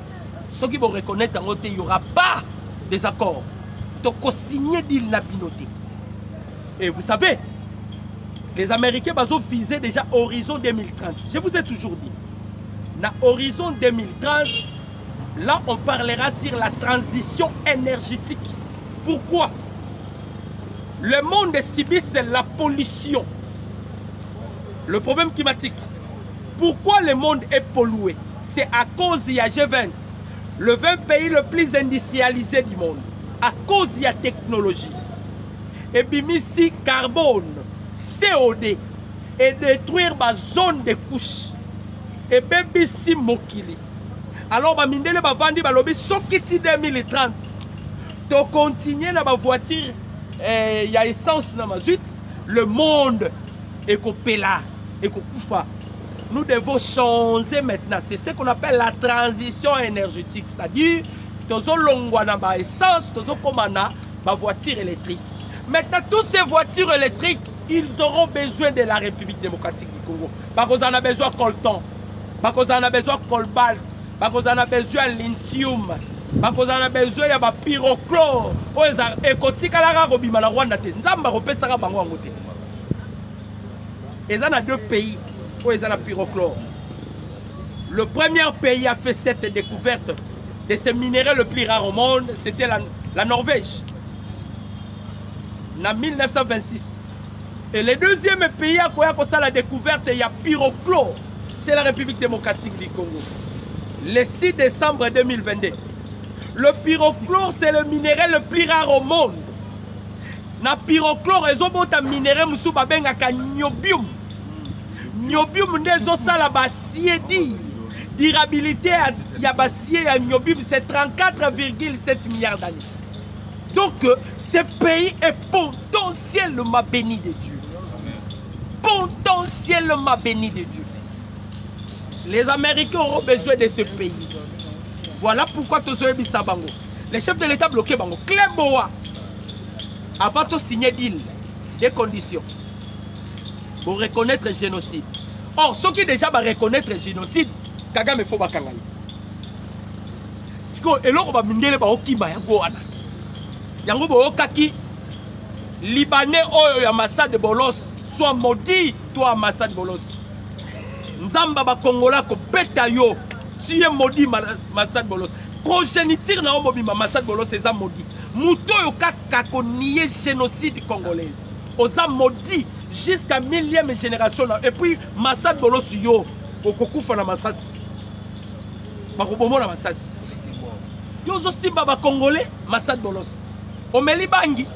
B: Ceux qui vont reconnaître en il n'y aura pas des accords. Donc, signer d'île la binoté. Et vous savez, les Américains ont visé déjà horizon 2030. Je vous ai toujours dit, dans horizon 2030, là, on parlera sur la transition énergétique. Pourquoi? Le monde subit la pollution, le problème climatique. Pourquoi le monde est pollué? C'est à cause de la G20. Le 20 pays le plus industrialisé du monde, à cause de la technologie. Et puis, ici, carbone, CO2, et détruire ma zone de couche. Et puis, ici, Mokili. Alors, bah, mindele, bah, vandi, bah, lobby, sokiti 2030. To continuer dans ma voiture, il y a essence dans ma suite, le monde est coupé là, est coupé. Nous devons changer maintenant. C'est ce qu'on appelle la transition énergétique. C'est-à-dire, nous avons essence, nous avons voiture électrique. Maintenant, toutes ces voitures électriques, ils auront besoin de la République démocratique du Congo. Parce qu'on en a besoin de coltan, parce qu'on en a besoin de cobalt, parce qu'on en a besoin de lithium, parce qu'on en a besoin de pyrochlore. Et quand on a besoin de Rwanda, nous avons besoin de Rwanda. Et il y a deux pays. Le premier pays a fait cette découverte de ce minerai le plus rare au monde, c'était la Norvège, en 1926. Et le deuxième pays à quoi ça la découverte, il y a pyrochlore, c'est la République démocratique du Congo. Le 6 décembre 2022. Le pyrochlore, c'est le minerai le plus rare au monde. Na pyrochlore, ils ont un minerai qui niobium. Niobium ndezo sala bassier di durabilité ya bassier ya niobium c'est 34,7 milliards d'années. Donc ce pays est potentiellement béni de Dieu. Potentiellement béni de Dieu. Les Américains auront besoin de ce pays. Voilà pourquoi tous Bisabango. Les chefs de l'État bloqués bango. Kleboa. Avant de signer deal, des conditions. Pour reconnaître le génocide. Or, ceux qui déjà reconnaître le génocide, Kagame faut bakangala. Siko eloko ba mindele ba okimba yango wana. Yango bo okaki Libanais oyo ya Massad Bolos soit maudit toi Massad Bolos. Nzamba ba Kongola ko beta yo, tu es maudit Massad Bolos. Progéniture na omobima Massad Bolos c'est ça maudit. Muto yo kaka ko nier génocide congolais. Oza maudit jusqu'à 1000e génération. Et puis, Massad Bolos yo, Okokufa na Massas. Makobomo na Massas. Yo zo simba ba Congolais, Massad Bolos. Omeli Bangi.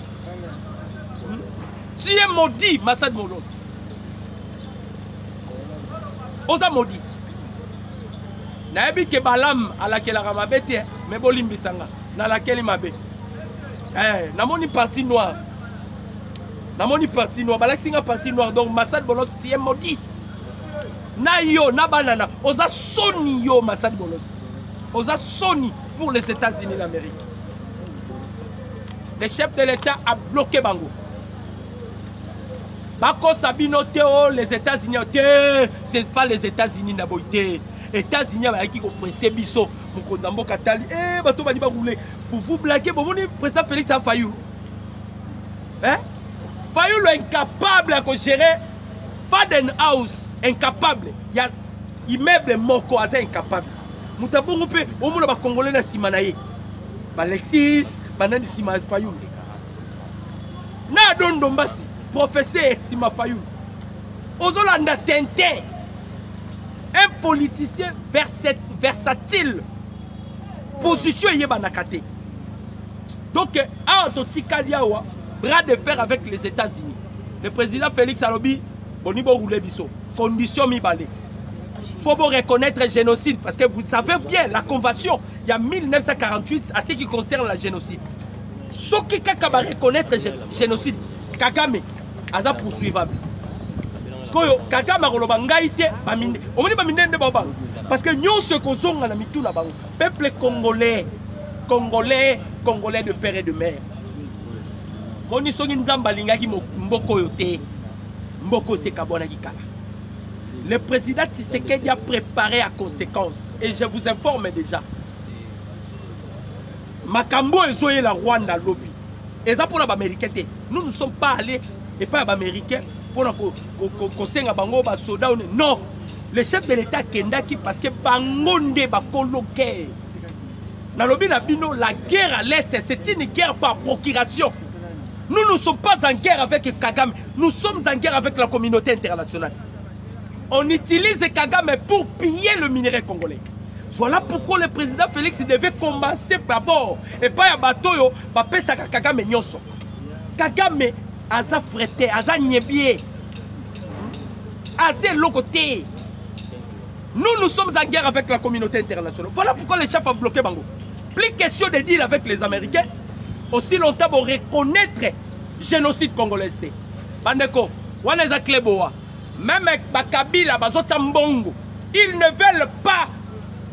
B: Tu es maudit, Massad Bolos. Oza maudit. Naebi ke balam ala ke la ramabete. mais bolimbisanga na laquelle mabe namoni partie noire namoni partie noire balaksinga partie noire donc Massad Bolos tie maudit na yo na banana oza soni yo Massad Bolos oza soni pour les États-Unis d'Amérique. Le chef de l'État a bloqué Bango. Bako Sabino Théo, les États-Unis, c'est pas les États-Unis d'Aboïté. Les États-Unis qui ont pressé Bisso, Mukondambo Katali, Bato Bani va rouler. Pour vous blaguer, vous voyez, le président Félix a Fayou. Hein? Fayou est incapable à gérer. Faden House, incapable. Il y a immeuble Moko, incapable. Moutabongo pe, au moins, les Congolais na Simanaye. Alexis, Banani Sima Fayou. Na Don Dombasi, professeur Sima Fayou. Ozolanda Tintin, un politicien versatile. Position Yebanakate. Donc, à Ototikaliawa, bras de fer avec les États-Unis. Le président Félix Alobi, Bonibo Roulé Bisso, condition Mibale. Il faut reconnaître le génocide parce que vous savez bien, la convention, il y a 1948 à ce qui concerne le génocide. Ce qui va reconnaître le génocide, Kagame, Aza poursuivable. Parce que Kagame a parce que nous, ce qu'on a mis tout là-bas, peuple congolais, congolais de père et de mère. Moni songi nzamba lingaki mboko yote, mboko se kabona kikala. Le président Tshisekedi a préparé à conséquence. Et je vous informe déjà. Makambo est la Rwanda lobby. Et ça pour les Américains. Nous ne sommes pas allés, et pas les Américains, pour que soda. Non. Le chef de l'État Kendaki, parce que Bangonde va coloquer. Dans le lobby, la guerre à l'Est, c'est une guerre par procuration. Nous ne sommes pas en guerre avec Kagame. Nous sommes en guerre avec la communauté internationale. On utilise Kagame pour piller le minerai congolais. Voilà pourquoi le président Félix devait commencer d'abord. Et pas à bateau, papa ça Kagame nyoso. Kagame aza frette, aza nyebie. Aza lokoté. Nous sommes en guerre avec la communauté internationale. Voilà pourquoi les chefs ont bloqué Bango. Plus question de deal avec les Américains. Aussi longtemps pour reconnaître le génocide congolais. Bandeko, Waneza Kleboa. Même avec Bakabila, ils ne veulent pas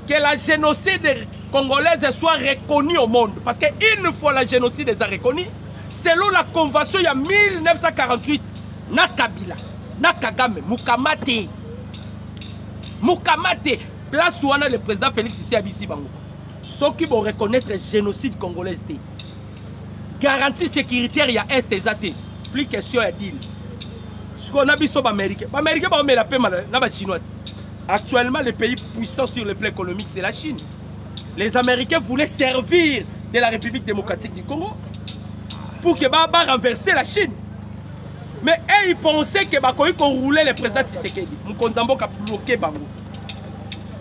B: que la génocide congolaise soit reconnue au monde. Parce qu'une fois la génocide est reconnue, selon la convention il y a 1948, na Kabila, na Kagame, Mukamate, place où on a le président Félix ici à Bissibango. Ceux qui vont reconnaître le génocide congolais, garantie sécuritaire, il y a Est et Zate. Plus question à dire. Ce qu'on a vu sur les Américains. Les Américains vont mettre la paix dans les Chinois. Actuellement, le pays puissant sur le plan économique, c'est la Chine. Les Américains voulaient servir de la République démocratique du Congo pour que renverser la Chine. Mais eux, ils pensaient que qu'on roulait le président Tshisekedi. Mukondambo a bloqué Bango.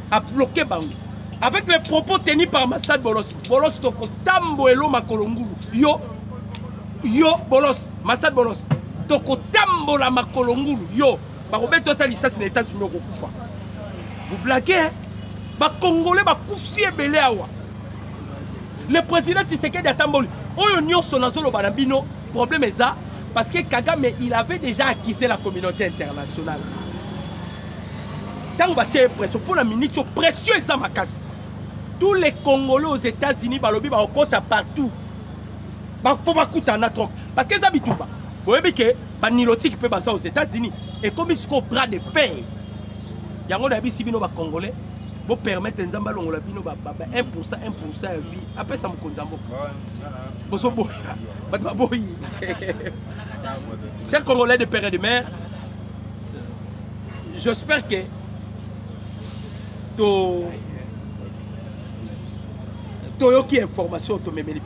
B: A bloqué Bango. Avec les propos tenus par Massad Bolos. Bolos toko tambo elo makolongulu. Yo, Bolos, Massad Bolos. Toko tambo la makolongulu. Yo, barobe total ça c'est les États-Unis au Koufa. Vous blaguez, hein? Ba Congolais ba koufié belé awa. Le président Tshisekedi a tamboli. Oyo nyonso nazolo banabino. Problème est ça parce que Kagame il avait déjà acquis la communauté internationale. Tant que tu pression pour la minute pression et ça ma casse. Tous les Congolais aux États-Unis balobi ba okota partout. Ba faut ba kuta na Trump parce que ça bituba. Vous voyez que Banilotique peut passer aux États-Unis. Et comme ils sont bras de fer, il y a un si bino Congolais, pour permettre un zambalon la bino 1% à vie. Après ça, je chers Congolais de père et de mère, j'espère que tu as information sur mes médecins.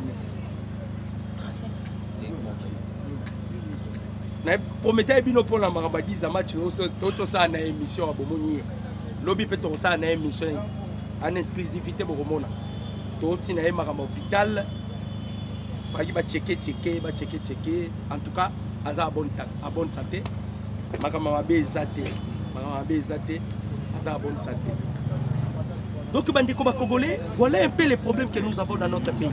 B: Promettez bino pour la marabadiza match tout ça en émission à Bomoni lobby peut tout ça en émission en exclusivité Bomona tout tina e marama hôpital faki ba checker en tout cas aza à bonne santé makama mabe ezate aza à bonne santé Donc, bandeko Congolais, voilà un peu les problèmes que nous avons dans notre pays.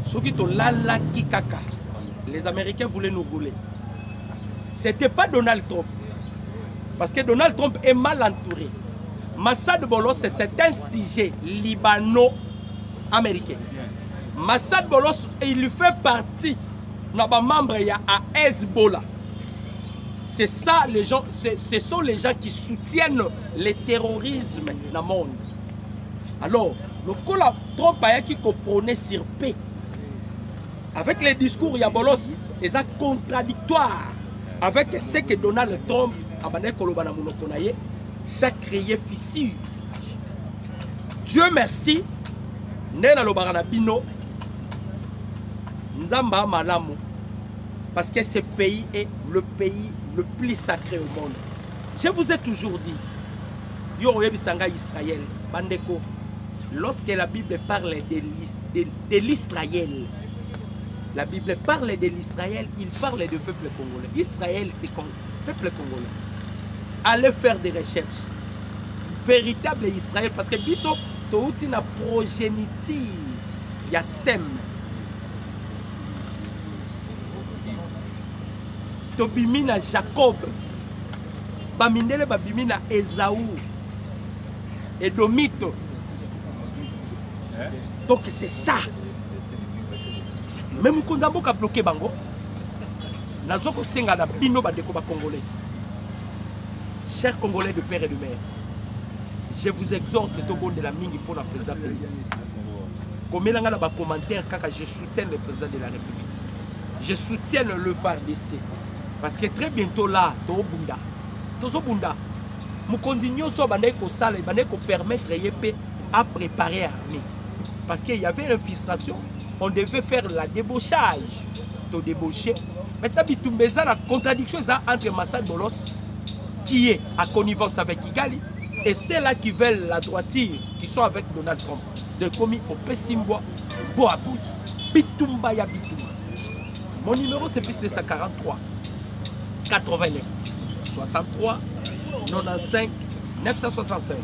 B: Ce qui lala kikaka, les Américains voulaient nous rouler. C'était pas Donald Trump. Parce que Donald Trump est mal entouré. Massad Bolos, c'est un sujet libano-américain. Massad Bolos, il fait partie de membre à Hezbollah. C'est ça, les gens, ce sont les gens qui soutiennent le terrorisme dans le monde. Alors, le cola Trump a qui comprenait sur paix. Avec les discours, il y a Bolos, ils sont contradictoires avec ce que Donald Trump a ça créé fissure. Dieu merci, Nena Lobarana Bino, Nzamba Malamu, parce que ce pays est le pays le plus sacré au monde. Je vous ai toujours dit, Israël, Bandeko, lorsque la Bible parle de l'Israël, la Bible parle de l'Israël, il parle du peuple congolais. Israël, c'est le peuple congolais. Allez faire des recherches. Véritable Israël, parce que biso, tu as une progéniture, il y a Sem. Tobimina Jacob, Bamindele Babimina Esaú, Edomito. Donc c'est ça. Même quand on a bloqué Bango, Nazoko Tsenga na Bino Badeko Congolais. Chers Congolais de père et de mère, je vous exhorte tout le monde de la mingi pour la président Félix. Comme il y a des commentaires quand je soutiens le président de la République. Je soutiens le FARDC. Parce que très bientôt là, Tozo Bunda, nous continuons à permettre à préparer l'armée. Parce qu'il y avait une frustration, on devait faire la débauchage. De débaucher. Maintenant, il y a la contradiction entre Massad Bolos, qui est à connivence avec Kigali, et ceux-là qui veulent la droiture, qui sont avec Donald Trump, de commis au Pessimbois, Boaboui, Bitumba ya Bitumba. Mon numéro c'est plus de 143 89 63 95 965.